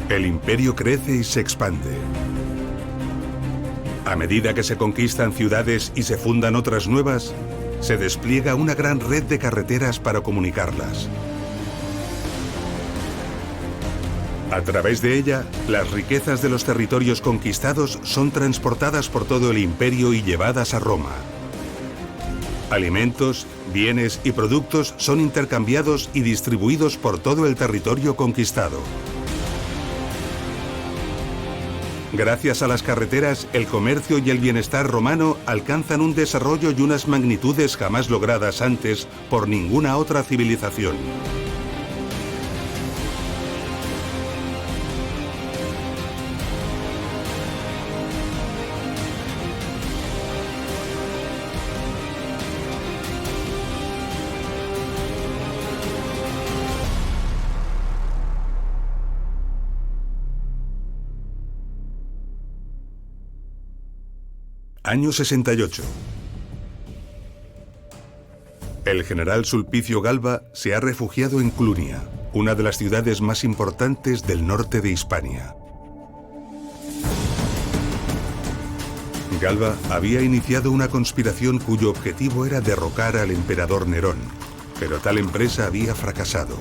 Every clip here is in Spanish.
El imperio crece y se expande. A medida que se conquistan ciudades y se fundan otras nuevas, se despliega una gran red de carreteras para comunicarlas. A través de ella, las riquezas de los territorios conquistados son transportadas por todo el imperio y llevadas a Roma. Alimentos, bienes y productos son intercambiados y distribuidos por todo el territorio conquistado. Gracias a las carreteras, el comercio y el bienestar romano alcanzan un desarrollo y unas magnitudes jamás logradas antes por ninguna otra civilización. Año 68. El general Sulpicio Galba se ha refugiado en Clunia, una de las ciudades más importantes del norte de Hispania. Galba había iniciado una conspiración cuyo objetivo era derrocar al emperador Nerón, pero tal empresa había fracasado.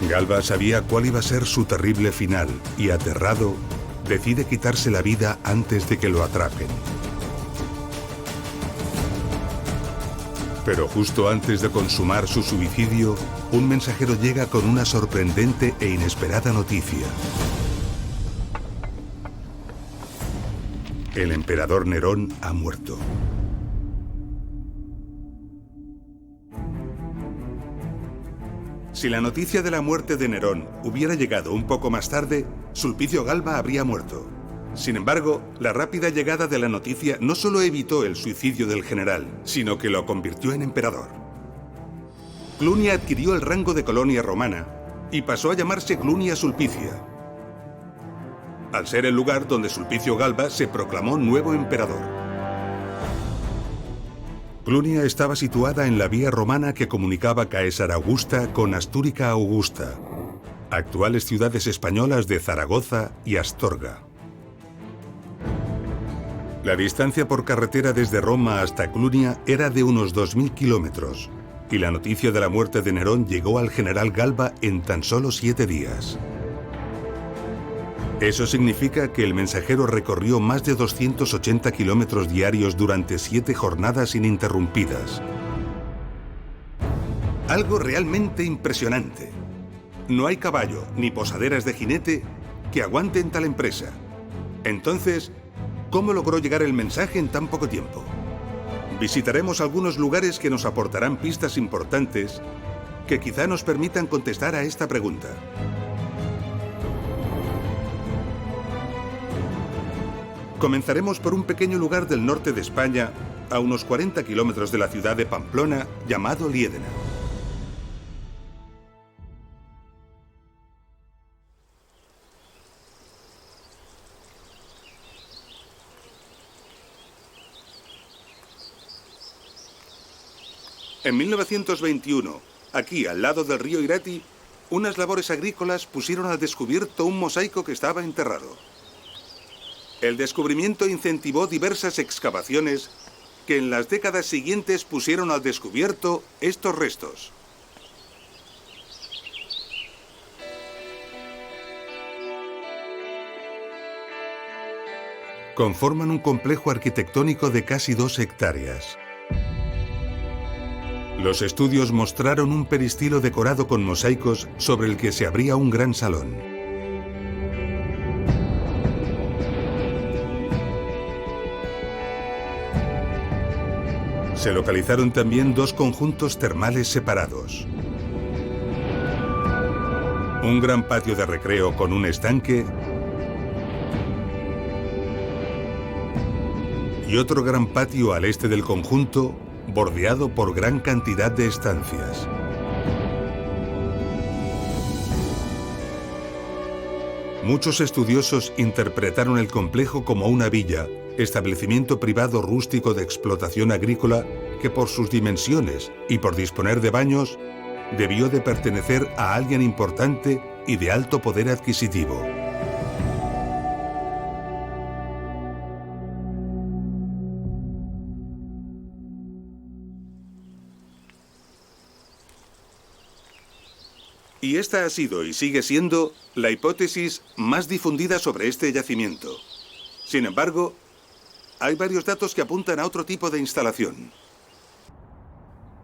Galba sabía cuál iba a ser su terrible final y, aterrado, decide quitarse la vida antes de que lo atrapen. Pero justo antes de consumar su suicidio, un mensajero llega con una sorprendente e inesperada noticia. El emperador Nerón ha muerto. Si la noticia de la muerte de Nerón hubiera llegado un poco más tarde, Sulpicio Galba habría muerto. Sin embargo, la rápida llegada de la noticia no solo evitó el suicidio del general, sino que lo convirtió en emperador. Clunia adquirió el rango de colonia romana y pasó a llamarse Clunia Sulpicia, al ser el lugar donde Sulpicio Galba se proclamó nuevo emperador. Clunia estaba situada en la vía romana que comunicaba Caesar Augusta con Astúrica Augusta, actuales ciudades españolas de Zaragoza y Astorga. La distancia por carretera desde Roma hasta Clunia era de unos 2000 kilómetros, y la noticia de la muerte de Nerón llegó al general Galba en tan solo 7 días. Eso significa que el mensajero recorrió más de 280 kilómetros diarios durante 7 jornadas ininterrumpidas. Algo realmente impresionante. No hay caballo ni posaderas de jinete que aguanten tal empresa. Entonces, ¿cómo logró llegar el mensaje en tan poco tiempo? Visitaremos algunos lugares que nos aportarán pistas importantes que quizá nos permitan contestar a esta pregunta. Comenzaremos por un pequeño lugar del norte de España, a unos 40 kilómetros de la ciudad de Pamplona, llamado Liédena. En 1921, aquí al lado del río Irati, unas labores agrícolas pusieron al descubierto un mosaico que estaba enterrado. El descubrimiento incentivó diversas excavaciones que en las décadas siguientes pusieron al descubierto estos restos. Conforman un complejo arquitectónico de casi 2 hectáreas. Los estudios mostraron un peristilo decorado con mosaicos sobre el que se abría un gran salón. Se localizaron también 2 conjuntos termales separados. Un gran patio de recreo con un estanque y otro gran patio al este del conjunto, bordeado por gran cantidad de estancias. Muchos estudiosos interpretaron el complejo como una villa, establecimiento privado rústico de explotación agrícola que por sus dimensiones y por disponer de baños, debió de pertenecer a alguien importante y de alto poder adquisitivo. Y esta ha sido y sigue siendo la hipótesis más difundida sobre este yacimiento. Sin embargo, hay varios datos que apuntan a otro tipo de instalación.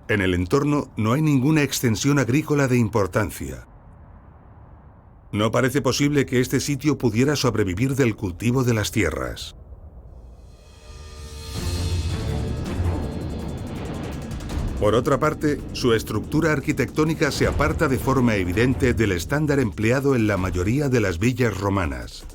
En el entorno no hay ninguna extensión agrícola de importancia. No parece posible que este sitio pudiera sobrevivir del cultivo de las tierras. Por otra parte, su estructura arquitectónica se aparta de forma evidente del estándar empleado en la mayoría de las villas romanas.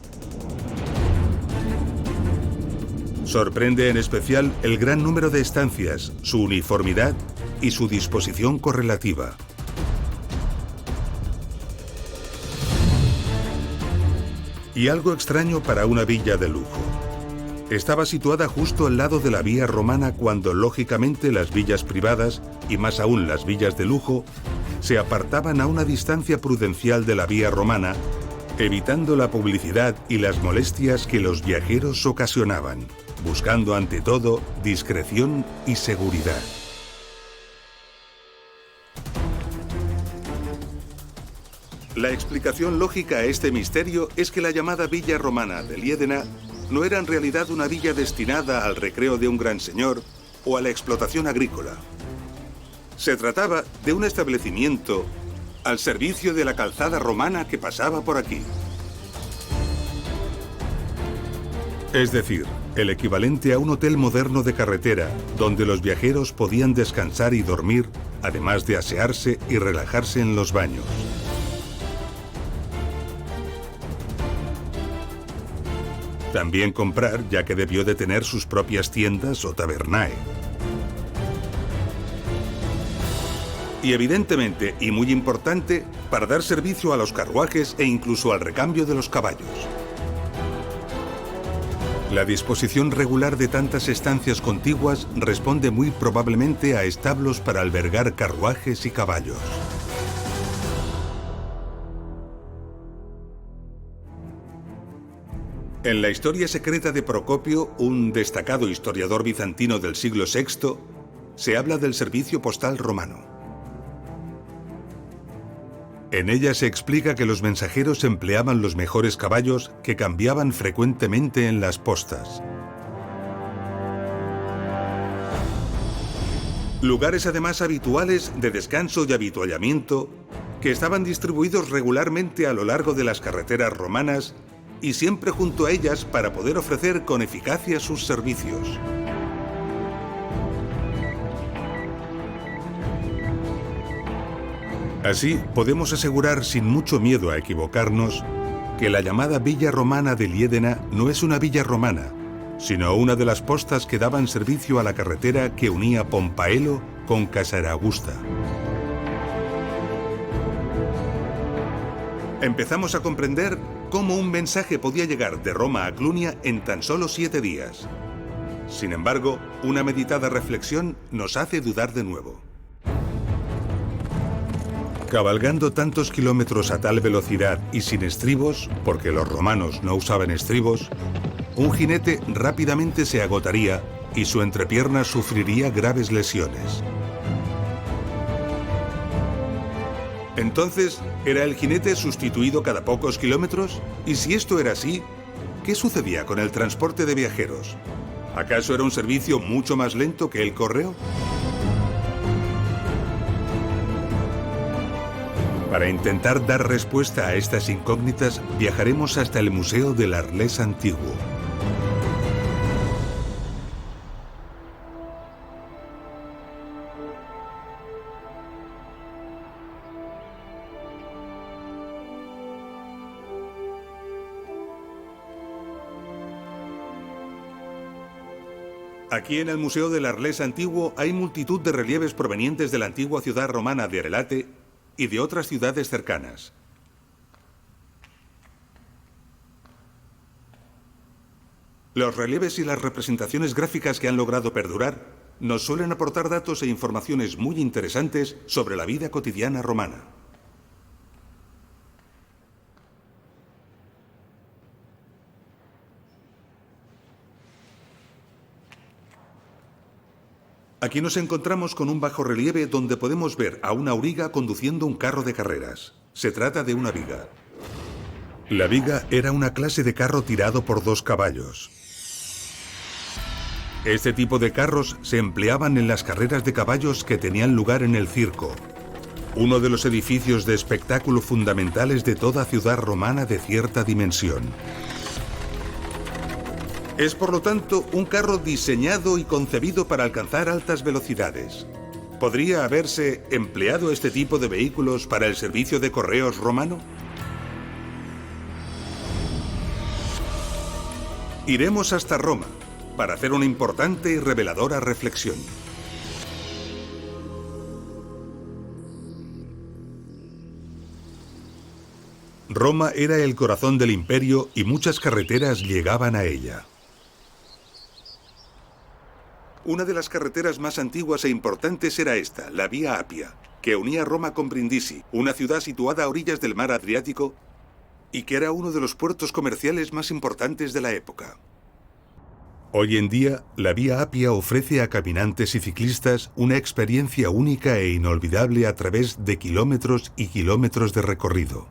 Sorprende en especial el gran número de estancias, su uniformidad y su disposición correlativa. Y algo extraño para una villa de lujo. Estaba situada justo al lado de la vía romana cuando, lógicamente, las villas privadas, y más aún las villas de lujo, se apartaban a una distancia prudencial de la vía romana, evitando la publicidad y las molestias que los viajeros ocasionaban, buscando ante todo discreción y seguridad. La explicación lógica a este misterio es que la llamada Villa Romana de Liedena no era en realidad una villa destinada al recreo de un gran señor o a la explotación agrícola. Se trataba de un establecimiento al servicio de la calzada romana que pasaba por aquí. Es decir, el equivalente a un hotel moderno de carretera, donde los viajeros podían descansar y dormir, además de asearse y relajarse en los baños. También comprar, ya que debió de tener sus propias tiendas o tabernae. Y evidentemente, y muy importante, para dar servicio a los carruajes e incluso al recambio de los caballos. La disposición regular de tantas estancias contiguas responde muy probablemente a establos para albergar carruajes y caballos. En la historia secreta de Procopio, un destacado historiador bizantino del siglo VI, se habla del servicio postal romano. En ella se explica que los mensajeros empleaban los mejores caballos que cambiaban frecuentemente en las postas. Lugares además habituales de descanso y avituallamiento que estaban distribuidos regularmente a lo largo de las carreteras romanas y siempre junto a ellas para poder ofrecer con eficacia sus servicios. Así, podemos asegurar sin mucho miedo a equivocarnos que la llamada Villa Romana de Liedena no es una villa romana, sino una de las postas que daban servicio a la carretera que unía Pompaelo con Casaragusta. Empezamos a comprender cómo un mensaje podía llegar de Roma a Clunia en tan solo 7 días. Sin embargo, una meditada reflexión nos hace dudar de nuevo. Cabalgando tantos kilómetros a tal velocidad y sin estribos, porque los romanos no usaban estribos, un jinete rápidamente se agotaría y su entrepierna sufriría graves lesiones. Entonces, ¿era el jinete sustituido cada pocos kilómetros? Y si esto era así, ¿qué sucedía con el transporte de viajeros? ¿Acaso era un servicio mucho más lento que el correo? Para intentar dar respuesta a estas incógnitas, viajaremos hasta el Museo del Arlés Antiguo. Aquí en el Museo del Arlés Antiguo hay multitud de relieves provenientes de la antigua ciudad romana de Arelate y de otras ciudades cercanas. Los relieves y las representaciones gráficas que han logrado perdurar nos suelen aportar datos e informaciones muy interesantes sobre la vida cotidiana romana. Aquí nos encontramos con un bajorrelieve donde podemos ver a una auriga conduciendo un carro de carreras. Se trata de una viga. La viga era una clase de carro tirado por 2 caballos. Este tipo de carros se empleaban en las carreras de caballos que tenían lugar en el circo, uno de los edificios de espectáculo fundamentales de toda ciudad romana de cierta dimensión. Es, por lo tanto, un carro diseñado y concebido para alcanzar altas velocidades. ¿Podría haberse empleado este tipo de vehículos para el servicio de correos romano? Iremos hasta Roma para hacer una importante y reveladora reflexión. Roma era el corazón del imperio y muchas carreteras llegaban a ella. Una de las carreteras más antiguas e importantes era esta, la Vía Apia, que unía Roma con Brindisi, una ciudad situada a orillas del mar Adriático y que era uno de los puertos comerciales más importantes de la época. Hoy en día, la Vía Apia ofrece a caminantes y ciclistas una experiencia única e inolvidable a través de kilómetros y kilómetros de recorrido.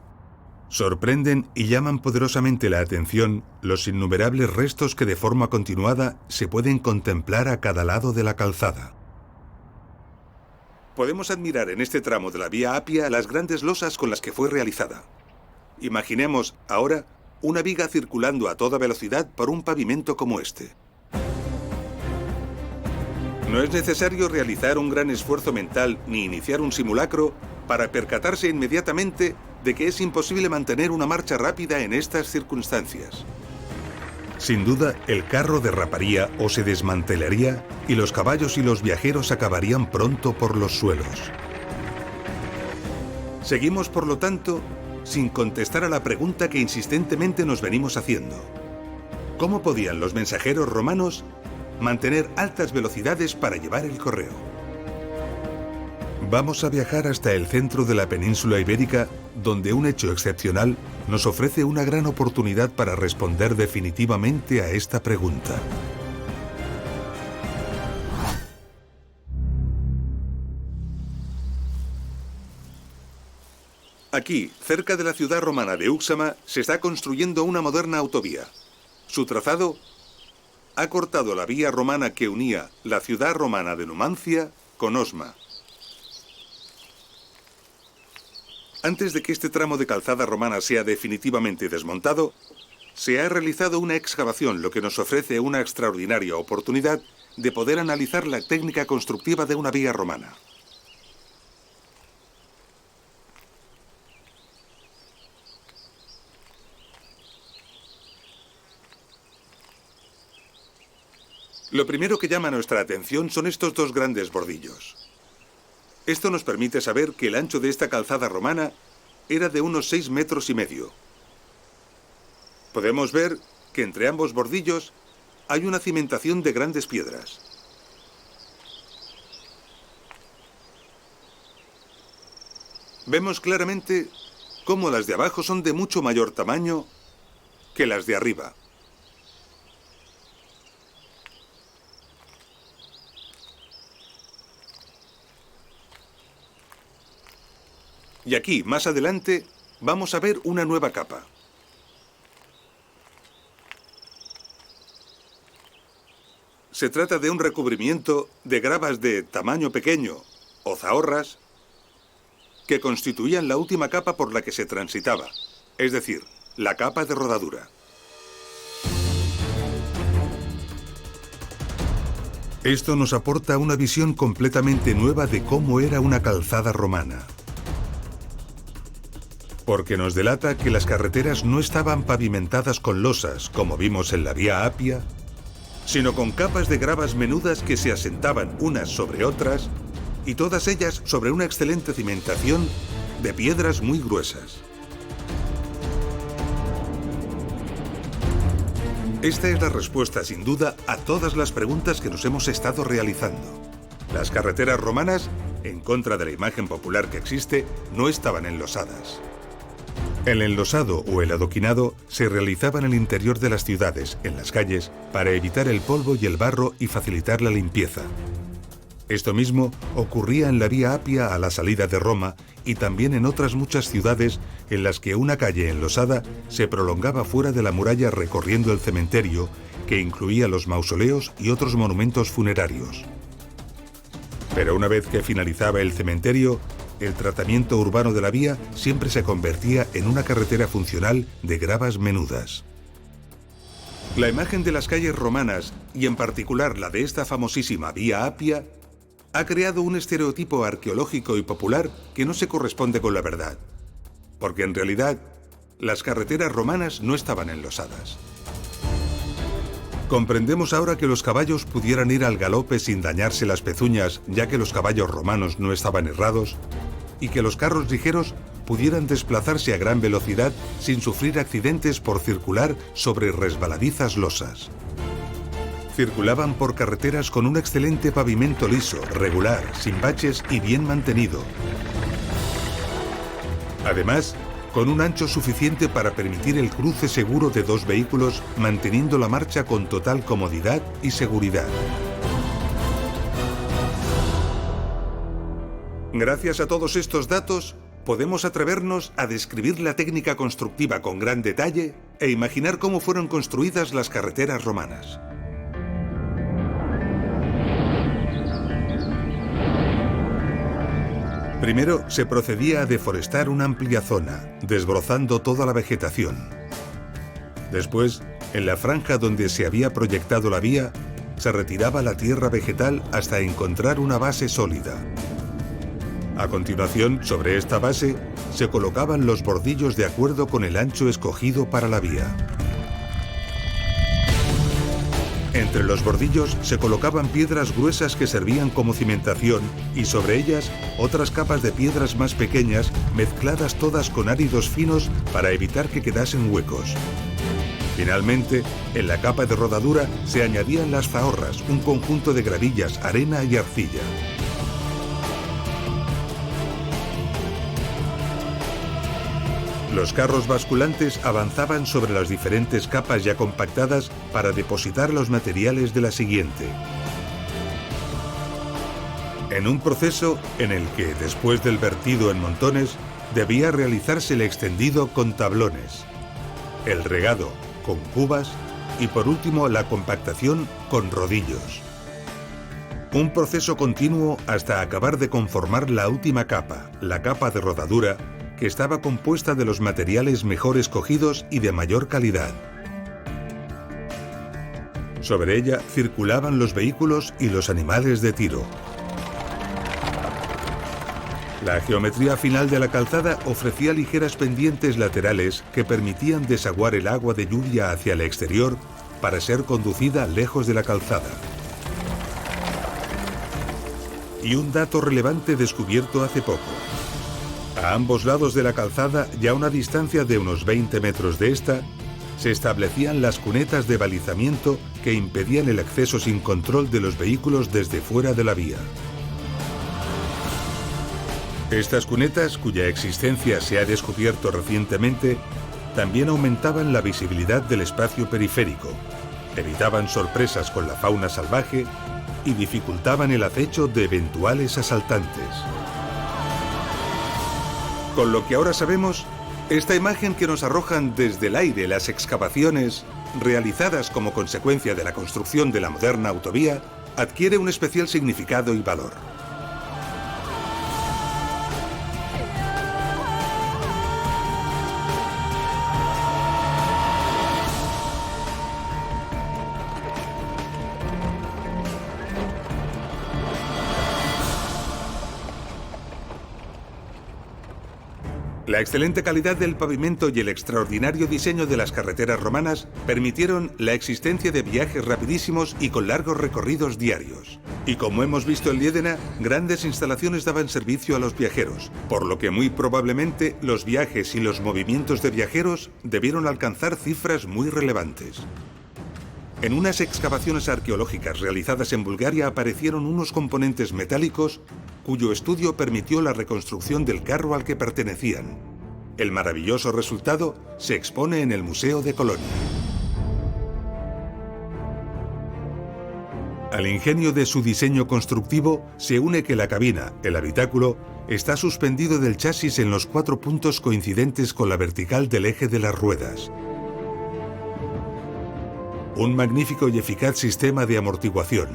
Sorprenden y llaman poderosamente la atención los innumerables restos que de forma continuada se pueden contemplar a cada lado de la calzada. Podemos admirar en este tramo de la Vía Apia las grandes losas con las que fue realizada. Imaginemos ahora una viga circulando a toda velocidad por un pavimento como este. No es necesario realizar un gran esfuerzo mental ni iniciar un simulacro para percatarse inmediatamente de que es imposible mantener una marcha rápida en estas circunstancias. Sin duda, el carro derraparía o se desmantelaría y los caballos y los viajeros acabarían pronto por los suelos. Seguimos, por lo tanto, sin contestar a la pregunta que insistentemente nos venimos haciendo. ¿Cómo podían los mensajeros romanos mantener altas velocidades para llevar el correo? Vamos a viajar hasta el centro de la península ibérica, donde un hecho excepcional nos ofrece una gran oportunidad para responder definitivamente a esta pregunta. Aquí, cerca de la ciudad romana de Úxama, se está construyendo una moderna autovía. Su trazado ha cortado la vía romana que unía la ciudad romana de Numancia con Osma. Antes de que este tramo de calzada romana sea definitivamente desmontado, se ha realizado una excavación, lo que nos ofrece una extraordinaria oportunidad de poder analizar la técnica constructiva de una vía romana. Lo primero que llama nuestra atención son estos 2 grandes bordillos. Esto nos permite saber que el ancho de esta calzada romana era de unos 6,5 metros. Podemos ver que entre ambos bordillos hay una cimentación de grandes piedras. Vemos claramente cómo las de abajo son de mucho mayor tamaño que las de arriba. Y aquí, más adelante, vamos a ver una nueva capa. Se trata de un recubrimiento de gravas de tamaño pequeño, o zahorras, que constituían la última capa por la que se transitaba, es decir, la capa de rodadura. Esto nos aporta una visión completamente nueva de cómo era una calzada romana. Porque nos delata que las carreteras no estaban pavimentadas con losas, como vimos en la Vía Apia, sino con capas de gravas menudas que se asentaban unas sobre otras, y todas ellas sobre una excelente cimentación de piedras muy gruesas. Esta es la respuesta, sin duda, a todas las preguntas que nos hemos estado realizando. Las carreteras romanas, en contra de la imagen popular que existe, no estaban enlosadas. El enlosado o el adoquinado se realizaba en el interior de las ciudades, en las calles, para evitar el polvo y el barro y facilitar la limpieza. Esto mismo ocurría en la Vía Apia a la salida de Roma y también en otras muchas ciudades en las que una calle enlosada se prolongaba fuera de la muralla recorriendo el cementerio, que incluía los mausoleos y otros monumentos funerarios. Pero una vez que finalizaba el cementerio, el tratamiento urbano de la vía siempre se convertía en una carretera funcional de gravas menudas. La imagen de las calles romanas, y en particular la de esta famosísima Vía Apia, ha creado un estereotipo arqueológico y popular que no se corresponde con la verdad. Porque en realidad, las carreteras romanas no estaban enlosadas. Comprendemos ahora que los caballos pudieran ir al galope sin dañarse las pezuñas, ya que los caballos romanos no estaban herrados, y que los carros ligeros pudieran desplazarse a gran velocidad sin sufrir accidentes por circular sobre resbaladizas losas. Circulaban por carreteras con un excelente pavimento liso, regular, sin baches y bien mantenido. Además, con un ancho suficiente para permitir el cruce seguro de dos vehículos, manteniendo la marcha con total comodidad y seguridad. Gracias a todos estos datos, podemos atrevernos a describir la técnica constructiva con gran detalle e imaginar cómo fueron construidas las carreteras romanas. Primero, se procedía a deforestar una amplia zona, desbrozando toda la vegetación. Después, en la franja donde se había proyectado la vía, se retiraba la tierra vegetal hasta encontrar una base sólida. A continuación, sobre esta base, se colocaban los bordillos de acuerdo con el ancho escogido para la vía. Entre los bordillos se colocaban piedras gruesas que servían como cimentación y sobre ellas otras capas de piedras más pequeñas mezcladas todas con áridos finos para evitar que quedasen huecos. Finalmente, en la capa de rodadura se añadían las zahorras, un conjunto de gravillas, arena y arcilla. Los carros basculantes avanzaban sobre las diferentes capas ya compactadas para depositar los materiales de la siguiente. En un proceso en el que, después del vertido en montones, debía realizarse el extendido con tablones, el regado con cubas y, por último, la compactación con rodillos. Un proceso continuo hasta acabar de conformar la última capa, la capa de rodadura, que estaba compuesta de los materiales mejor escogidos y de mayor calidad. Sobre ella circulaban los vehículos y los animales de tiro. La geometría final de la calzada ofrecía ligeras pendientes laterales que permitían desaguar el agua de lluvia hacia el exterior para ser conducida lejos de la calzada. Y un dato relevante descubierto hace poco. A ambos lados de la calzada, y a una distancia de unos 20 metros de esta, se establecían las cunetas de balizamiento que impedían el acceso sin control de los vehículos desde fuera de la vía. Estas cunetas, cuya existencia se ha descubierto recientemente, también aumentaban la visibilidad del espacio periférico, evitaban sorpresas con la fauna salvaje y dificultaban el acecho de eventuales asaltantes. Con lo que ahora sabemos, esta imagen que nos arrojan desde el aire las excavaciones, realizadas como consecuencia de la construcción de la moderna autovía, adquiere un especial significado y valor. La excelente calidad del pavimento y el extraordinario diseño de las carreteras romanas permitieron la existencia de viajes rapidísimos y con largos recorridos diarios. Y como hemos visto en Liédena, grandes instalaciones daban servicio a los viajeros, por lo que muy probablemente los viajes y los movimientos de viajeros debieron alcanzar cifras muy relevantes. En unas excavaciones arqueológicas realizadas en Bulgaria aparecieron unos componentes metálicos cuyo estudio permitió la reconstrucción del carro al que pertenecían. El maravilloso resultado se expone en el Museo de Colonia. Al ingenio de su diseño constructivo se une que la cabina, el habitáculo, está suspendido del chasis en los 4 puntos coincidentes con la vertical del eje de las ruedas. Un magnífico y eficaz sistema de amortiguación.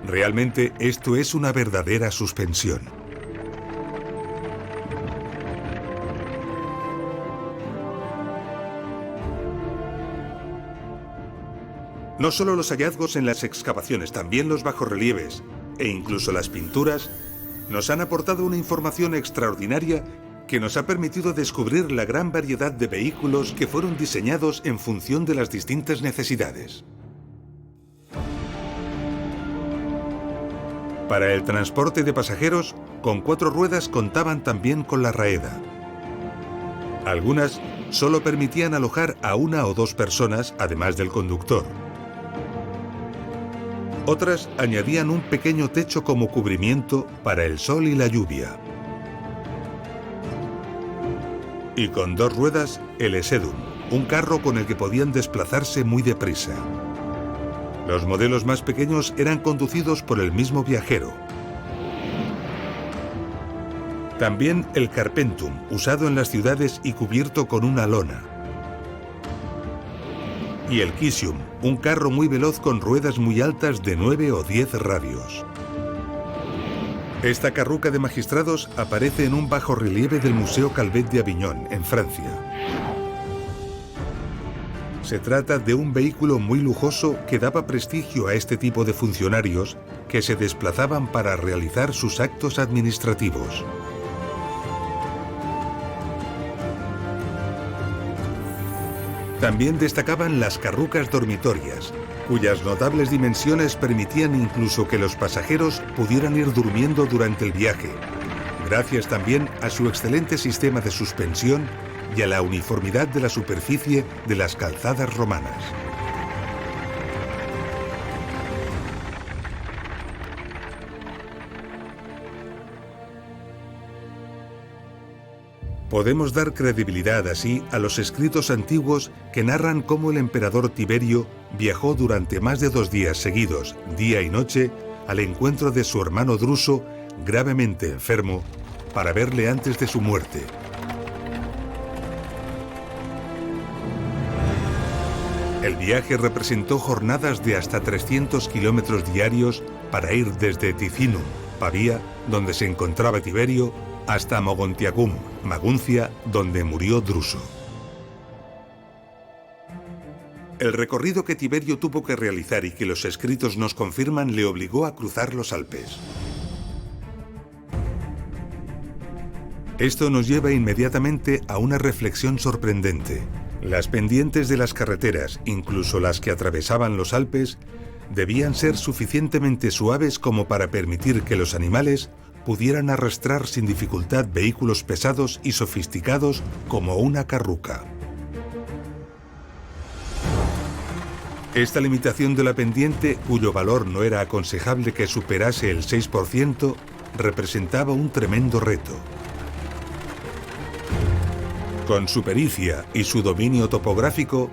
Realmente esto es una verdadera suspensión. No solo los hallazgos en las excavaciones, también los bajorrelieves e incluso las pinturas nos han aportado una información extraordinaria que nos ha permitido descubrir la gran variedad de vehículos que fueron diseñados en función de las distintas necesidades. Para el transporte de pasajeros, con 4 ruedas contaban también con la raeda. Algunas solo permitían alojar a 1 o 2 personas, además del conductor. Otras añadían un pequeño techo como cubrimiento para el sol y la lluvia. Y con 2 ruedas, el Esedum, un carro con el que podían desplazarse muy deprisa. Los modelos más pequeños eran conducidos por el mismo viajero. También el Carpentum, usado en las ciudades y cubierto con una lona. Y el Kisium, un carro muy veloz con ruedas muy altas de 9 o 10 radios. Esta carruca de magistrados aparece en un bajorrelieve del Museo Calvet de Aviñón, en Francia. Se trata de un vehículo muy lujoso que daba prestigio a este tipo de funcionarios que se desplazaban para realizar sus actos administrativos. También destacaban las carrucas dormitorias, cuyas notables dimensiones permitían incluso que los pasajeros pudieran ir durmiendo durante el viaje, gracias también a su excelente sistema de suspensión y a la uniformidad de la superficie de las calzadas romanas. Podemos dar credibilidad así a los escritos antiguos que narran cómo el emperador Tiberio viajó durante más de 2 días seguidos, día y noche, al encuentro de su hermano Druso, gravemente enfermo, para verle antes de su muerte. El viaje representó jornadas de hasta 300 kilómetros diarios para ir desde Ticinum, Pavía, donde se encontraba Tiberio, hasta Mogontiacum, Maguncia, donde murió Druso. El recorrido que Tiberio tuvo que realizar y que los escritos nos confirman le obligó a cruzar los Alpes. Esto nos lleva inmediatamente a una reflexión sorprendente. Las pendientes de las carreteras, incluso las que atravesaban los Alpes, debían ser suficientemente suaves como para permitir que los animales pudieran arrastrar sin dificultad vehículos pesados y sofisticados como una carruca. Esta limitación de la pendiente, cuyo valor no era aconsejable que superase el 6%, representaba un tremendo reto. Con su pericia y su dominio topográfico,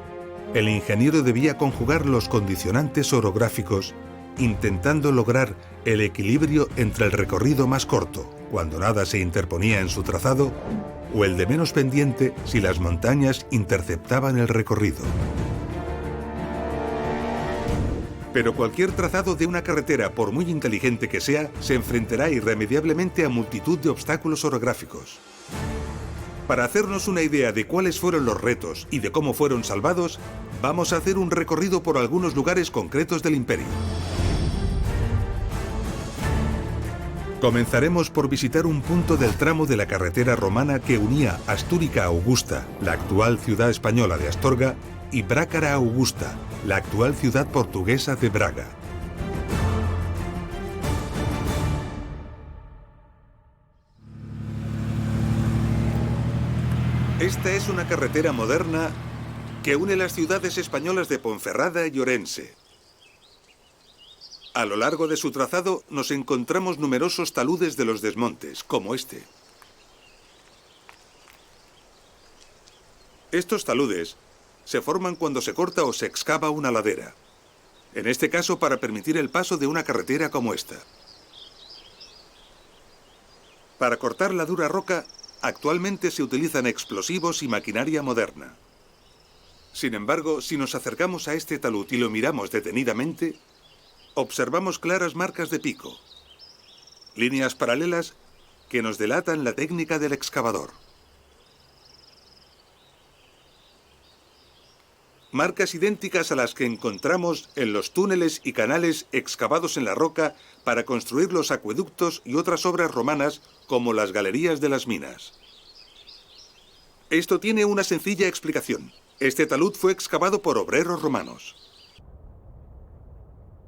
el ingeniero debía conjugar los condicionantes orográficos, intentando lograr el equilibrio entre el recorrido más corto, cuando nada se interponía en su trazado, o el de menos pendiente si las montañas interceptaban el recorrido. Pero cualquier trazado de una carretera, por muy inteligente que sea, se enfrentará irremediablemente a multitud de obstáculos orográficos. Para hacernos una idea de cuáles fueron los retos y de cómo fueron salvados, vamos a hacer un recorrido por algunos lugares concretos del imperio. Comenzaremos por visitar un punto del tramo de la carretera romana que unía Astúrica Augusta, la actual ciudad española de Astorga, y Brácara Augusta, la actual ciudad portuguesa de Braga. Esta es una carretera moderna que une las ciudades españolas de Ponferrada y Orense. A lo largo de su trazado nos encontramos numerosos taludes de los desmontes, como este. Estos taludes se forman cuando se corta o se excava una ladera, en este caso para permitir el paso de una carretera como esta. Para cortar la dura roca, actualmente se utilizan explosivos y maquinaria moderna. Sin embargo, si nos acercamos a este talud y lo miramos detenidamente, observamos claras marcas de pico, líneas paralelas que nos delatan la técnica del excavador. Marcas idénticas a las que encontramos en los túneles y canales excavados en la roca para construir los acueductos y otras obras romanas como las galerías de las minas. Esto tiene una sencilla explicación. Este talud fue excavado por obreros romanos.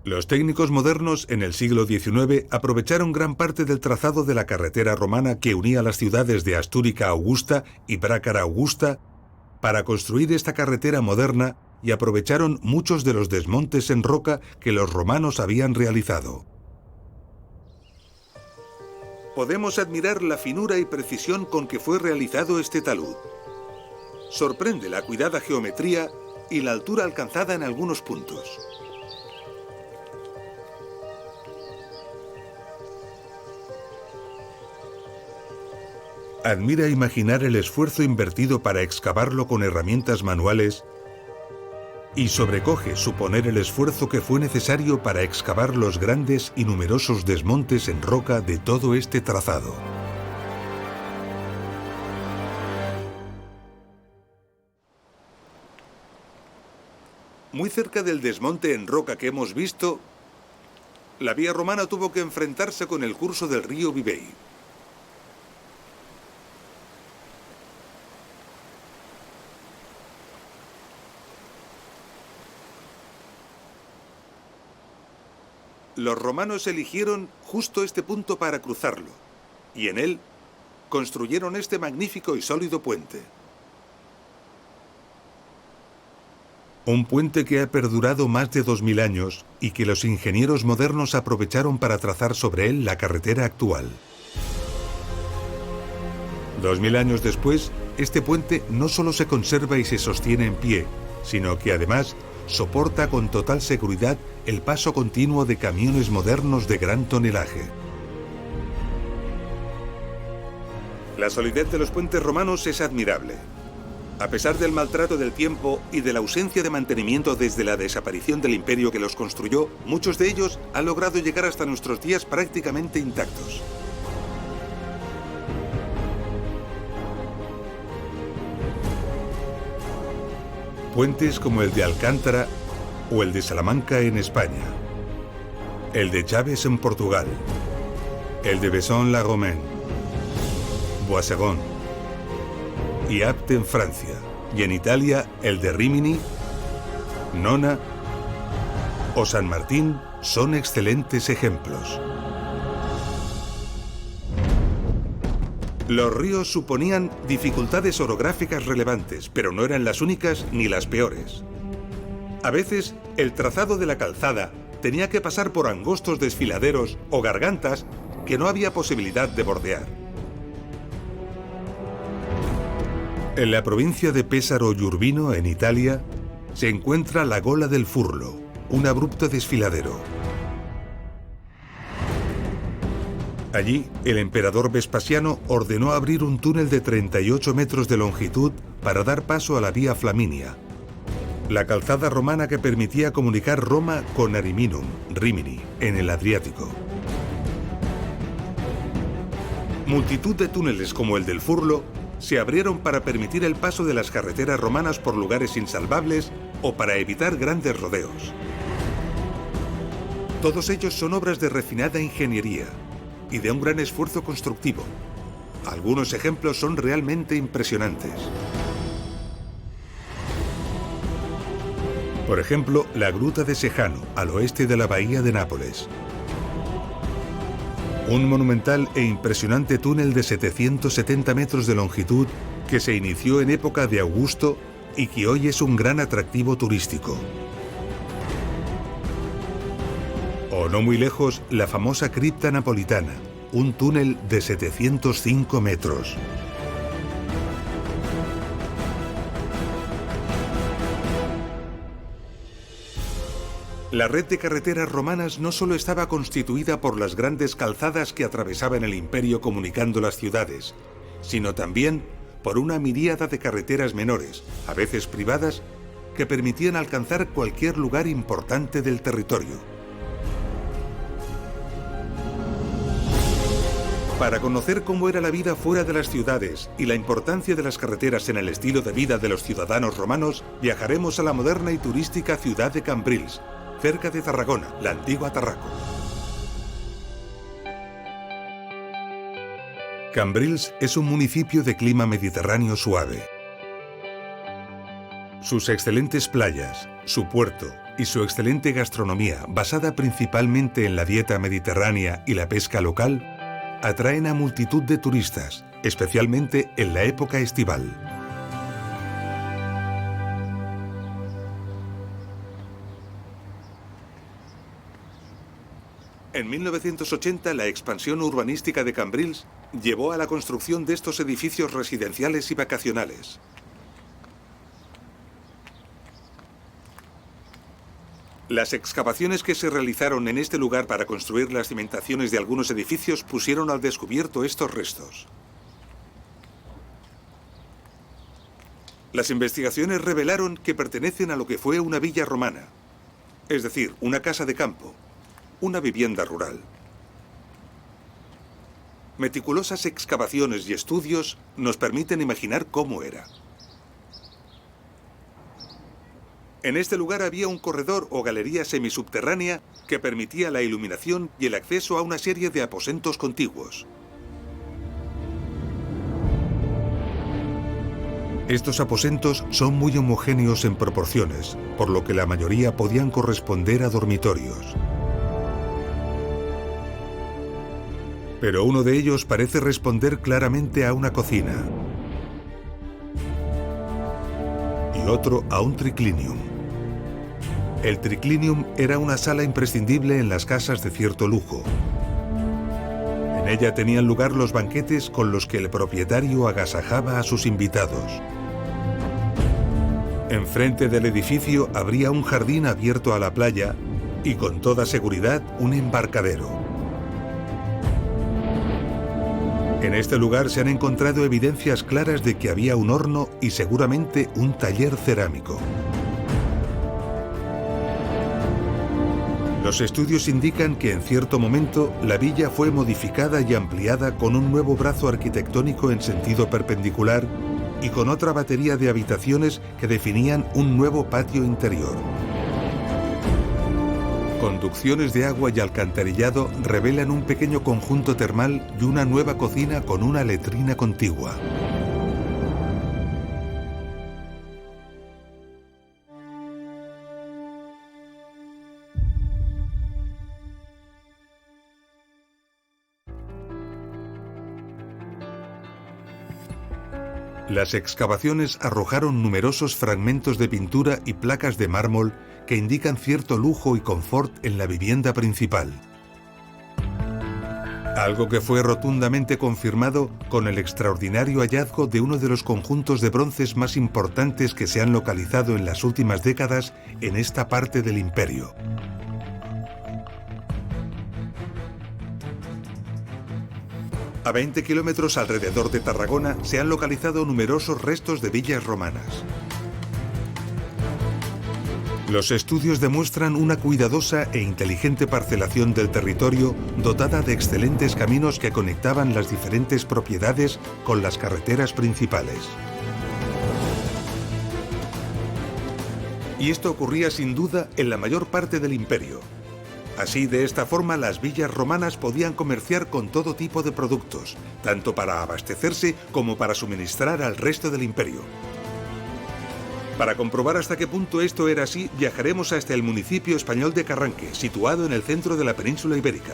Los técnicos modernos en el siglo XIX aprovecharon gran parte del trazado de la carretera romana que unía las ciudades de Astúrica Augusta y Brácara Augusta para construir esta carretera moderna y aprovecharon muchos de los desmontes en roca que los romanos habían realizado. Podemos admirar la finura y precisión con que fue realizado este talud. Sorprende la cuidada geometría y la altura alcanzada en algunos puntos. Admira imaginar el esfuerzo invertido para excavarlo con herramientas manuales y sobrecoge suponer el esfuerzo que fue necesario para excavar los grandes y numerosos desmontes en roca de todo este trazado. Muy cerca del desmonte en roca que hemos visto, la vía romana tuvo que enfrentarse con el curso del río Vivei. Los romanos eligieron justo este punto para cruzarlo, y en él construyeron este magnífico y sólido puente. Un puente que ha perdurado más de 2000 años y que los ingenieros modernos aprovecharon para trazar sobre él la carretera actual. 2000 años después, este puente no solo se conserva y se sostiene en pie, sino que además soporta con total seguridad el paso continuo de camiones modernos de gran tonelaje. La solidez de los puentes romanos es admirable. A pesar del maltrato del tiempo y de la ausencia de mantenimiento desde la desaparición del imperio que los construyó, muchos de ellos han logrado llegar hasta nuestros días prácticamente intactos. Puentes como el de Alcántara o el de Salamanca en España, el de Chaves en Portugal, el de Besson-la-Romaine, Boissegon y Apt en Francia, y en Italia el de Rimini, Nona o San Martín son excelentes ejemplos. Los ríos suponían dificultades orográficas relevantes, pero no eran las únicas ni las peores. A veces, el trazado de la calzada tenía que pasar por angostos desfiladeros o gargantas que no había posibilidad de bordear. En la provincia de Pesaro y Urbino, en Italia, se encuentra la Gola del Furlo, un abrupto desfiladero. Allí, el emperador Vespasiano ordenó abrir un túnel de 38 metros de longitud para dar paso a la Vía Flaminia, la calzada romana que permitía comunicar Roma con Ariminum, Rimini, en el Adriático. Multitud de túneles como el del Furlo se abrieron para permitir el paso de las carreteras romanas por lugares insalvables o para evitar grandes rodeos. Todos ellos son obras de refinada ingeniería y de un gran esfuerzo constructivo. Algunos ejemplos son realmente impresionantes. Por ejemplo, la Gruta de Sejano, al oeste de la bahía de Nápoles. Un monumental e impresionante túnel de 770 metros de longitud que se inició en época de Augusto y que hoy es un gran atractivo turístico. O no muy lejos, la famosa cripta napolitana, un túnel de 705 metros. La red de carreteras romanas no solo estaba constituida por las grandes calzadas que atravesaban el imperio comunicando las ciudades, sino también por una miríada de carreteras menores, a veces privadas, que permitían alcanzar cualquier lugar importante del territorio. Para conocer cómo era la vida fuera de las ciudades y la importancia de las carreteras en el estilo de vida de los ciudadanos romanos, viajaremos a la moderna y turística ciudad de Cambrils, cerca de Tarragona, la antigua Tarraco. Cambrils es un municipio de clima mediterráneo suave. Sus excelentes playas, su puerto y su excelente gastronomía, basada principalmente en la dieta mediterránea y la pesca local, atraen a multitud de turistas, especialmente en la época estival. En 1980, la expansión urbanística de Cambrils llevó a la construcción de estos edificios residenciales y vacacionales. Las excavaciones que se realizaron en este lugar para construir las cimentaciones de algunos edificios pusieron al descubierto estos restos. Las investigaciones revelaron que pertenecen a lo que fue una villa romana, es decir, una casa de campo, una vivienda rural. Meticulosas excavaciones y estudios nos permiten imaginar cómo era. En este lugar había un corredor o galería semisubterránea que permitía la iluminación y el acceso a una serie de aposentos contiguos. Estos aposentos son muy homogéneos en proporciones, por lo que la mayoría podían corresponder a dormitorios. Pero uno de ellos parece responder claramente a una cocina y otro a un triclinium. El triclinium era una sala imprescindible en las casas de cierto lujo. En ella tenían lugar los banquetes con los que el propietario agasajaba a sus invitados. Enfrente del edificio habría un jardín abierto a la playa y con toda seguridad un embarcadero. En este lugar se han encontrado evidencias claras de que había un horno y seguramente un taller cerámico. Los estudios indican que en cierto momento la villa fue modificada y ampliada con un nuevo brazo arquitectónico en sentido perpendicular y con otra batería de habitaciones que definían un nuevo patio interior. Conducciones de agua y alcantarillado revelan un pequeño conjunto termal y una nueva cocina con una letrina contigua. Las excavaciones arrojaron numerosos fragmentos de pintura y placas de mármol que indican cierto lujo y confort en la vivienda principal. Algo que fue rotundamente confirmado con el extraordinario hallazgo de uno de los conjuntos de bronces más importantes que se han localizado en las últimas décadas en esta parte del imperio. A 20 kilómetros alrededor de Tarragona se han localizado numerosos restos de villas romanas. Los estudios demuestran una cuidadosa e inteligente parcelación del territorio dotada de excelentes caminos que conectaban las diferentes propiedades con las carreteras principales. Y esto ocurría sin duda en la mayor parte del imperio. Así, de esta forma, las villas romanas podían comerciar con todo tipo de productos, tanto para abastecerse como para suministrar al resto del imperio. Para comprobar hasta qué punto esto era así, viajaremos hasta el municipio español de Carranque, situado en el centro de la península ibérica.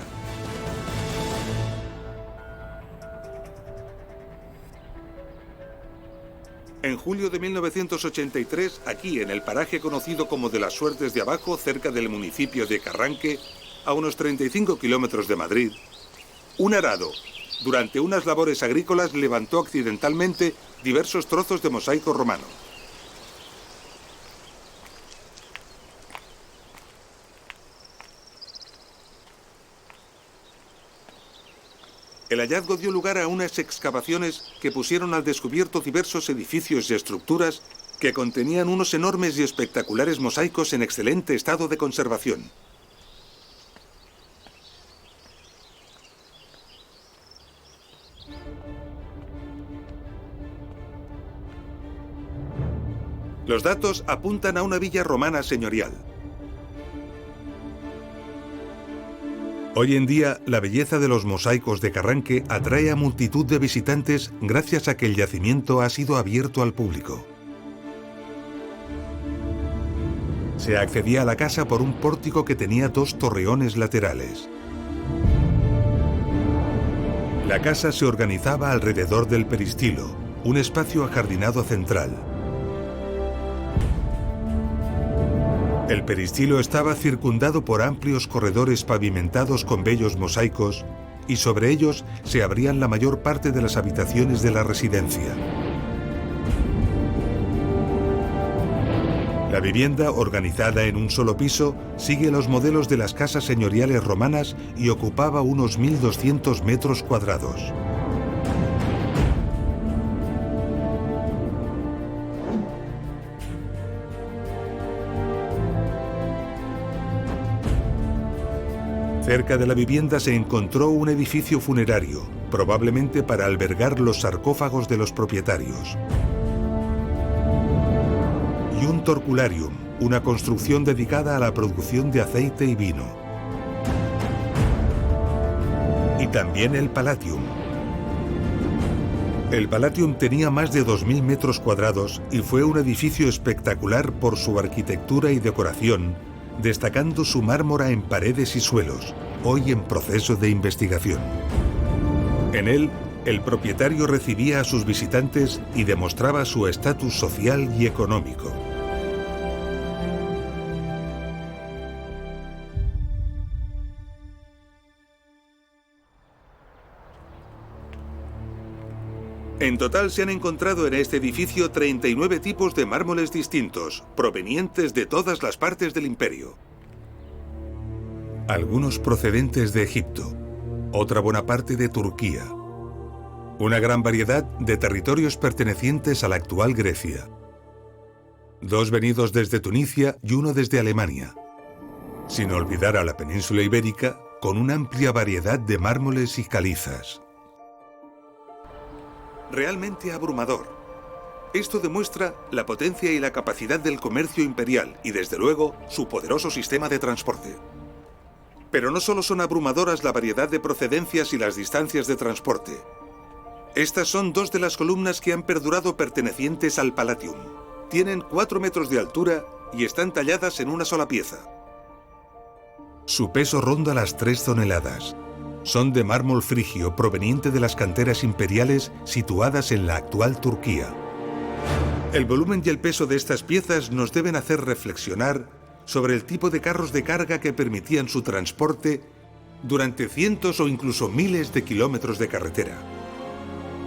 En julio de 1983, aquí en el paraje conocido como de las Suertes de Abajo, cerca del municipio de Carranque, a unos 35 kilómetros de Madrid, un arado, durante unas labores agrícolas, levantó accidentalmente diversos trozos de mosaico romano. El hallazgo dio lugar a unas excavaciones que pusieron al descubierto diversos edificios y estructuras que contenían unos enormes y espectaculares mosaicos en excelente estado de conservación. Los datos apuntan a una villa romana señorial. Hoy en día, la belleza de los mosaicos de Carranque atrae a multitud de visitantes gracias a que el yacimiento ha sido abierto al público. Se accedía a la casa por un pórtico que tenía dos torreones laterales. La casa se organizaba alrededor del peristilo, un espacio ajardinado central. El peristilo estaba circundado por amplios corredores pavimentados con bellos mosaicos y sobre ellos se abrían la mayor parte de las habitaciones de la residencia. La vivienda, organizada en un solo piso, sigue los modelos de las casas señoriales romanas y ocupaba unos 1.200 metros cuadrados. Cerca de la vivienda se encontró un edificio funerario, probablemente para albergar los sarcófagos de los propietarios. Y un torcularium, una construcción dedicada a la producción de aceite y vino. Y también el Palatium. El Palatium tenía más de 2.000 metros cuadrados y fue un edificio espectacular por su arquitectura y decoración, destacando su mármora en paredes y suelos, hoy en proceso de investigación. En él, el propietario recibía a sus visitantes y demostraba su estatus social y económico. En total se han encontrado en este edificio 39 tipos de mármoles distintos, provenientes de todas las partes del imperio. Algunos procedentes de Egipto, otra buena parte de Turquía, una gran variedad de territorios pertenecientes a la actual Grecia, 2 venidos desde Tunisia y 1 desde Alemania, sin olvidar a la península ibérica con una amplia variedad de mármoles y calizas. Realmente abrumador. Esto demuestra la potencia y la capacidad del comercio imperial y, desde luego, su poderoso sistema de transporte. Pero no solo son abrumadoras la variedad de procedencias y las distancias de transporte. Estas son 2 de las columnas que han perdurado pertenecientes al Palatium. Tienen 4 metros de altura y están talladas en una sola pieza. Su peso ronda las 3 toneladas. Son de mármol frigio proveniente de las canteras imperiales situadas en la actual Turquía. El volumen y el peso de estas piezas nos deben hacer reflexionar sobre el tipo de carros de carga que permitían su transporte durante cientos o incluso miles de kilómetros de carretera.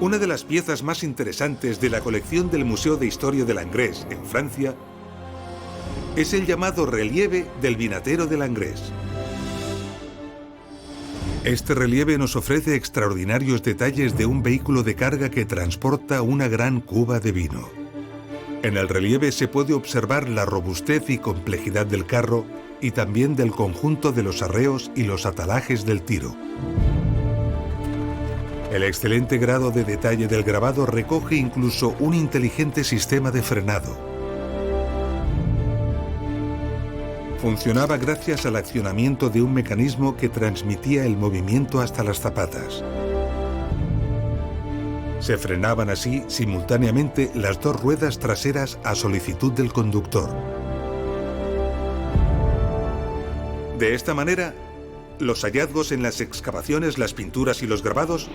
Una de las piezas más interesantes de la colección del Museo de Historia de Langres, en Francia, es el llamado relieve del vinatero de Langres. Este relieve nos ofrece extraordinarios detalles de un vehículo de carga que transporta una gran cuba de vino. En el relieve se puede observar la robustez y complejidad del carro y también del conjunto de los arreos y los atalajes del tiro. El excelente grado de detalle del grabado recoge incluso un inteligente sistema de frenado. Funcionaba gracias al accionamiento de un mecanismo que transmitía el movimiento hasta las zapatas. Se frenaban así simultáneamente las 2 ruedas traseras a solicitud del conductor. De esta manera, los hallazgos en las excavaciones, las pinturas y los grabados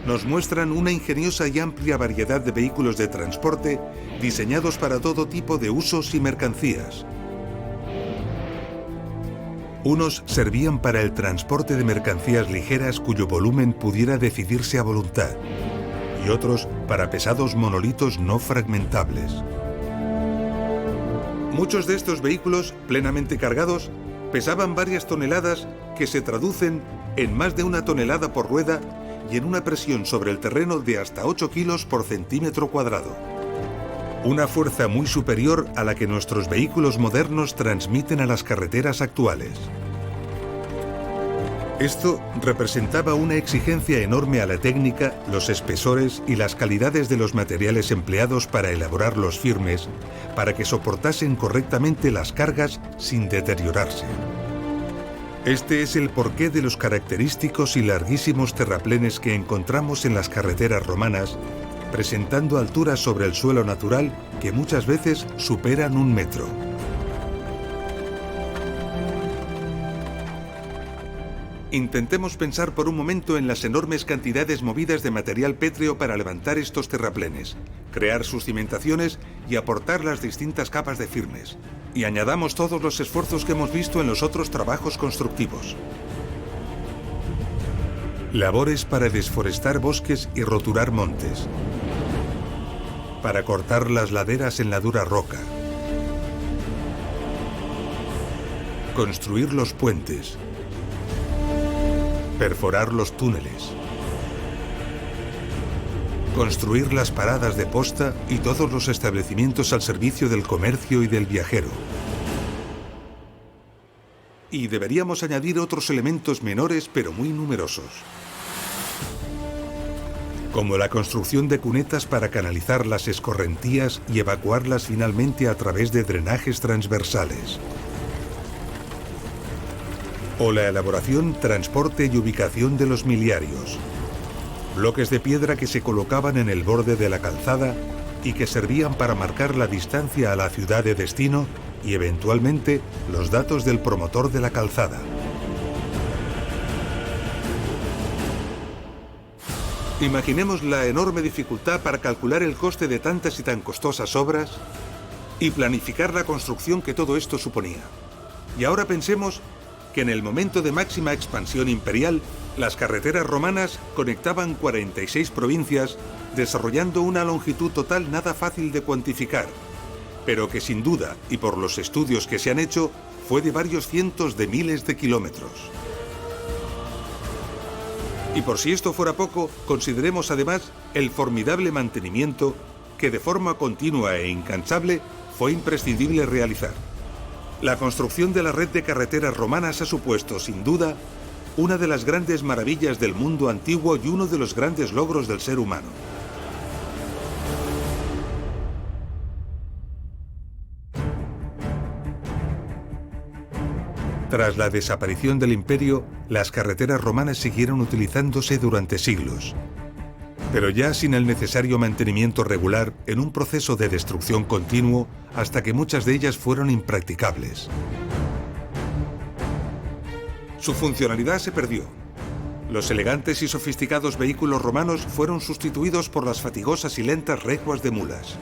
nos muestran una ingeniosa y amplia variedad de vehículos de transporte diseñados para todo tipo de usos y mercancías. Unos servían para el transporte de mercancías ligeras cuyo volumen pudiera decidirse a voluntad, y otros para pesados monolitos no fragmentables. Muchos de estos vehículos, plenamente cargados, pesaban varias toneladas que se traducen en más de 1 tonelada por rueda y en una presión sobre el terreno de hasta 8 kilos por centímetro cuadrado. Una fuerza muy superior a la que nuestros vehículos modernos transmiten a las carreteras actuales. Esto representaba una exigencia enorme a la técnica, los espesores y las calidades de los materiales empleados para elaborar los firmes, para que soportasen correctamente las cargas sin deteriorarse. Este es el porqué de los característicos y larguísimos terraplenes que encontramos en las carreteras romanas, presentando alturas sobre el suelo natural que muchas veces superan 1 metro. Intentemos pensar por un momento en las enormes cantidades movidas de material pétreo para levantar estos terraplenes, crear sus cimentaciones y aportar las distintas capas de firmes. Y añadamos todos los esfuerzos que hemos visto en los otros trabajos constructivos. Labores para desforestar bosques y roturar montes. Para cortar las laderas en la dura roca. Construir los puentes. Perforar los túneles. Construir las paradas de posta y todos los establecimientos al servicio del comercio y del viajero. Y deberíamos añadir otros elementos menores pero muy numerosos, como la construcción de cunetas para canalizar las escorrentías y evacuarlas finalmente a través de drenajes transversales. O la elaboración, transporte y ubicación de los miliarios. Bloques de piedra que se colocaban en el borde de la calzada y que servían para marcar la distancia a la ciudad de destino y eventualmente los datos del promotor de la calzada. Imaginemos la enorme dificultad para calcular el coste de tantas y tan costosas obras y planificar la construcción que todo esto suponía. Y ahora pensemos que en el momento de máxima expansión imperial, las carreteras romanas conectaban 46 provincias, desarrollando una longitud total nada fácil de cuantificar, pero que sin duda, y por los estudios que se han hecho, fue de varios cientos de miles de kilómetros. Y por si esto fuera poco, consideremos además el formidable mantenimiento que de forma continua e incansable fue imprescindible realizar. La construcción de la red de carreteras romanas ha supuesto, sin duda, una de las grandes maravillas del mundo antiguo y uno de los grandes logros del ser humano. Tras la desaparición del imperio, las carreteras romanas siguieron utilizándose durante siglos, pero ya sin el necesario mantenimiento regular, en un proceso de destrucción continuo, hasta que muchas de ellas fueron impracticables. Su funcionalidad se perdió. Los elegantes y sofisticados vehículos romanos fueron sustituidos por las fatigosas y lentas reguas de mulas.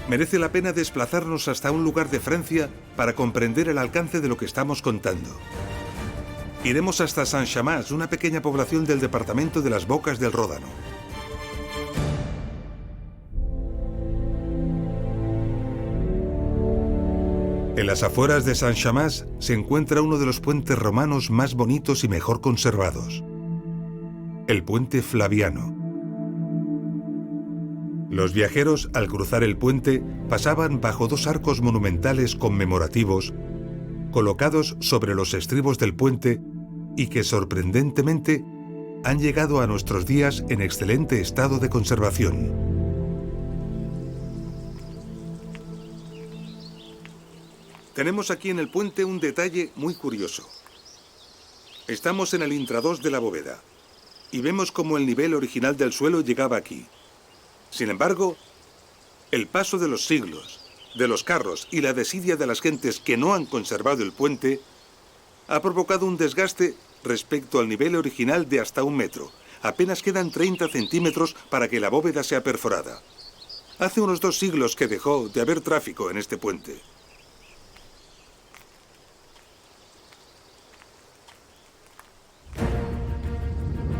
Merece la pena desplazarnos hasta un lugar de Francia para comprender el alcance de lo que estamos contando. Iremos hasta Saint-Chammas, una pequeña población del departamento de las Bocas del Ródano. En las afueras de Saint-Chammas se encuentra uno de los puentes romanos más bonitos y mejor conservados, el puente Flaviano. Los viajeros, al cruzar el puente, pasaban bajo 2 arcos monumentales conmemorativos, colocados sobre los estribos del puente y que, sorprendentemente, han llegado a nuestros días en excelente estado de conservación. Tenemos aquí en el puente un detalle muy curioso. Estamos en el intradós de la bóveda y vemos cómo el nivel original del suelo llegaba aquí. Sin embargo, el paso de los siglos, de los carros y la desidia de las gentes que no han conservado el puente ha provocado un desgaste respecto al nivel original de hasta 1 metro. Apenas quedan 30 centímetros para que la bóveda sea perforada. Hace unos 2 siglos que dejó de haber tráfico en este puente.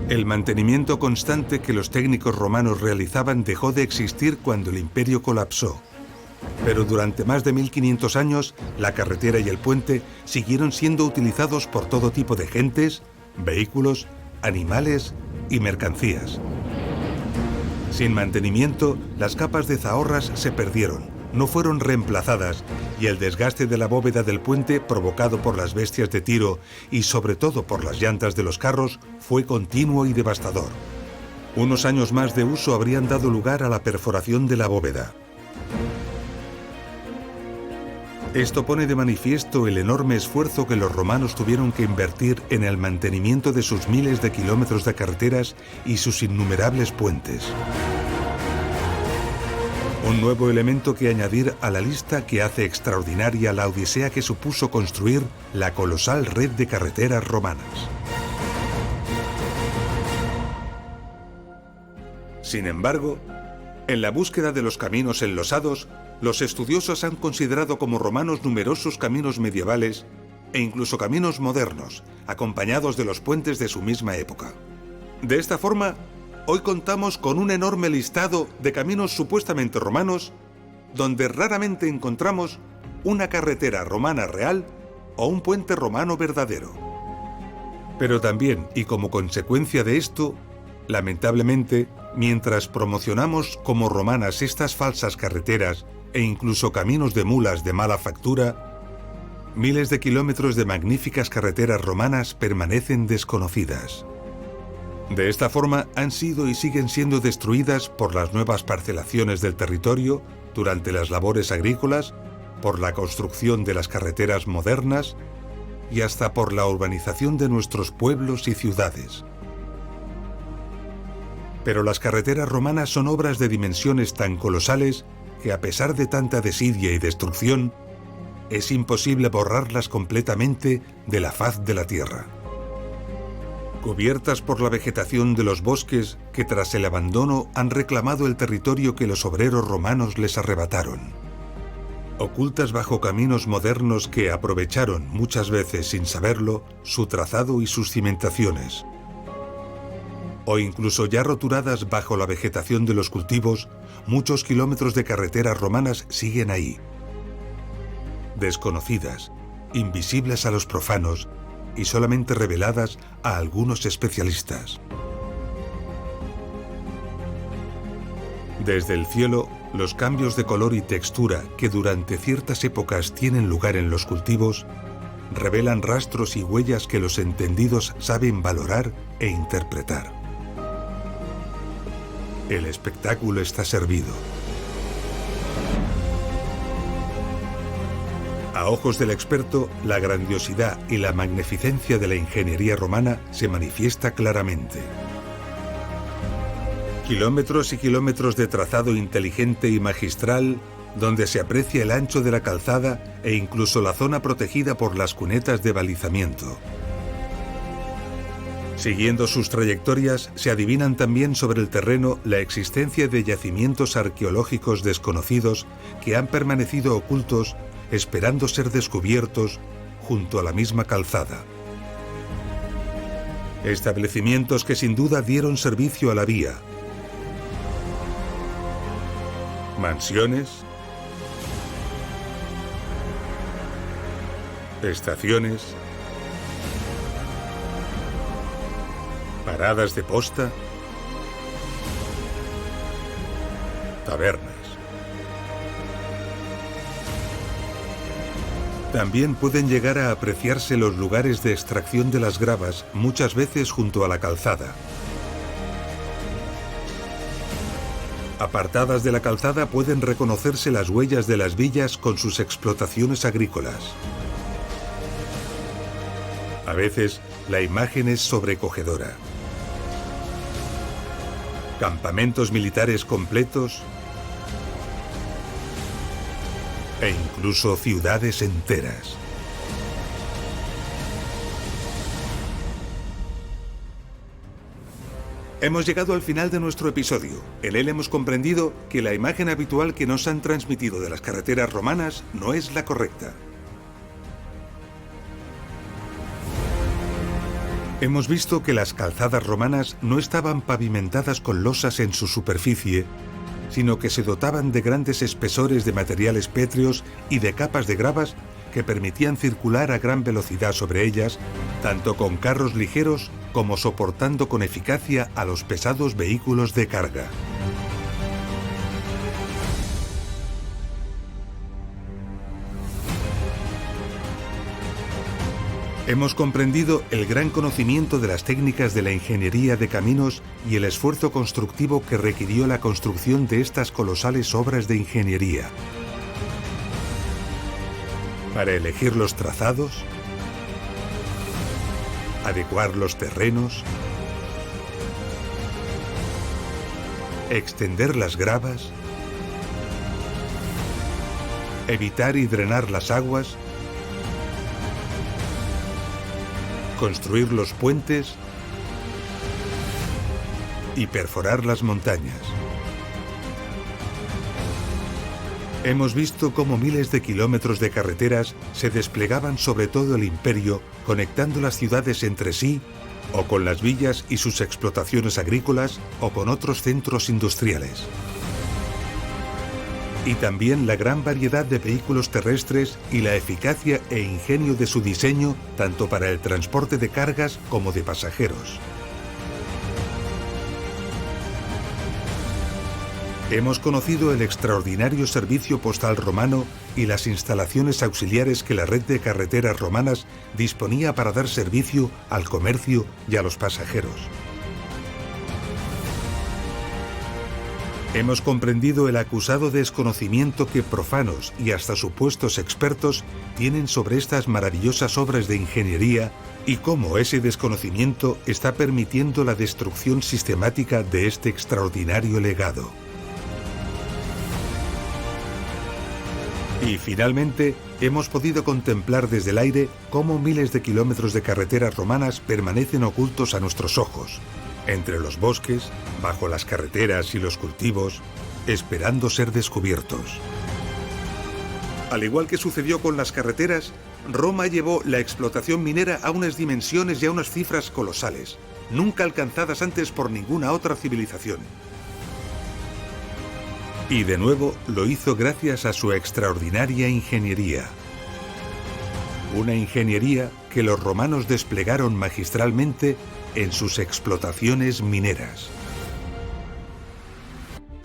El mantenimiento constante que los técnicos romanos realizaban dejó de existir cuando el imperio colapsó. Pero durante más de 1500 años, la carretera y el puente siguieron siendo utilizados por todo tipo de gentes, vehículos, animales y mercancías. Sin mantenimiento, las capas de zahorras se perdieron, no fueron reemplazadas y el desgaste de la bóveda del puente provocado por las bestias de Tiro y sobre todo por las llantas de los carros fue continuo y devastador. Unos años más de uso habrían dado lugar a la perforación de la bóveda. Esto pone de manifiesto el enorme esfuerzo que los romanos tuvieron que invertir en el mantenimiento de sus miles de kilómetros de carreteras y sus innumerables puentes. Un nuevo elemento que añadir a la lista que hace extraordinaria la odisea que supuso construir la colosal red de carreteras romanas. Sin embargo, en la búsqueda de los caminos enlosados, los estudiosos han considerado como romanos numerosos caminos medievales e incluso caminos modernos, acompañados de los puentes de su misma época. De esta forma, hoy contamos con un enorme listado de caminos supuestamente romanos, donde raramente encontramos una carretera romana real o un puente romano verdadero. Pero también, y como consecuencia de esto, lamentablemente, mientras promocionamos como romanas estas falsas carreteras e incluso caminos de mulas de mala factura, miles de kilómetros de magníficas carreteras romanas permanecen desconocidas. De esta forma han sido y siguen siendo destruidas por las nuevas parcelaciones del territorio, durante las labores agrícolas, por la construcción de las carreteras modernas y hasta por la urbanización de nuestros pueblos y ciudades. Pero las carreteras romanas son obras de dimensiones tan colosales que a pesar de tanta desidia y destrucción, es imposible borrarlas completamente de la faz de la tierra. Cubiertas por la vegetación de los bosques que tras el abandono han reclamado el territorio que los obreros romanos les arrebataron. Ocultas bajo caminos modernos que aprovecharon, muchas veces sin saberlo, su trazado y sus cimentaciones. O incluso ya roturadas bajo la vegetación de los cultivos, muchos kilómetros de carreteras romanas siguen ahí. Desconocidas, invisibles a los profanos y solamente reveladas a algunos especialistas. Desde el cielo, los cambios de color y textura que durante ciertas épocas tienen lugar en los cultivos revelan rastros y huellas que los entendidos saben valorar e interpretar. El espectáculo está servido. A ojos del experto, la grandiosidad y la magnificencia de la ingeniería romana se manifiesta claramente. Kilómetros y kilómetros de trazado inteligente y magistral, donde se aprecia el ancho de la calzada e incluso la zona protegida por las cunetas de balizamiento. Siguiendo sus trayectorias, se adivinan también sobre el terreno la existencia de yacimientos arqueológicos desconocidos que han permanecido ocultos, esperando ser descubiertos junto a la misma calzada. Establecimientos que sin duda dieron servicio a la vía. Mansiones, estaciones, paradas de posta, tabernas. También pueden llegar a apreciarse los lugares de extracción de las gravas, muchas veces junto a la calzada. Apartadas de la calzada pueden reconocerse las huellas de las villas con sus explotaciones agrícolas. A veces, la imagen es sobrecogedora. Campamentos militares completos e incluso ciudades enteras. Hemos llegado al final de nuestro episodio. En él hemos comprendido que la imagen habitual que nos han transmitido de las carreteras romanas no es la correcta. Hemos visto que las calzadas romanas no estaban pavimentadas con losas en su superficie, sino que se dotaban de grandes espesores de materiales pétreos y de capas de gravas que permitían circular a gran velocidad sobre ellas, tanto con carros ligeros como soportando con eficacia a los pesados vehículos de carga. Hemos comprendido el gran conocimiento de las técnicas de la ingeniería de caminos y el esfuerzo constructivo que requirió la construcción de estas colosales obras de ingeniería. Para elegir los trazados, adecuar los terrenos, extender las gravas, evitar y drenar las aguas, construir los puentes y perforar las montañas. Hemos visto cómo miles de kilómetros de carreteras se desplegaban sobre todo el imperio, conectando las ciudades entre sí, o con las villas y sus explotaciones agrícolas, o con otros centros industriales. Y también la gran variedad de vehículos terrestres y la eficacia e ingenio de su diseño, tanto para el transporte de cargas como de pasajeros. Hemos conocido el extraordinario servicio postal romano y las instalaciones auxiliares que la red de carreteras romanas disponía para dar servicio al comercio y a los pasajeros. Hemos comprendido el acusado desconocimiento que profanos y hasta supuestos expertos tienen sobre estas maravillosas obras de ingeniería y cómo ese desconocimiento está permitiendo la destrucción sistemática de este extraordinario legado. Y finalmente, hemos podido contemplar desde el aire cómo miles de kilómetros de carreteras romanas permanecen ocultos a nuestros ojos, entre los bosques, bajo las carreteras y los cultivos, esperando ser descubiertos. Al igual que sucedió con las carreteras, Roma llevó la explotación minera a unas dimensiones y a unas cifras colosales, nunca alcanzadas antes por ninguna otra civilización. Y de nuevo lo hizo gracias a su extraordinaria ingeniería. Una ingeniería que los romanos desplegaron magistralmente en sus explotaciones mineras.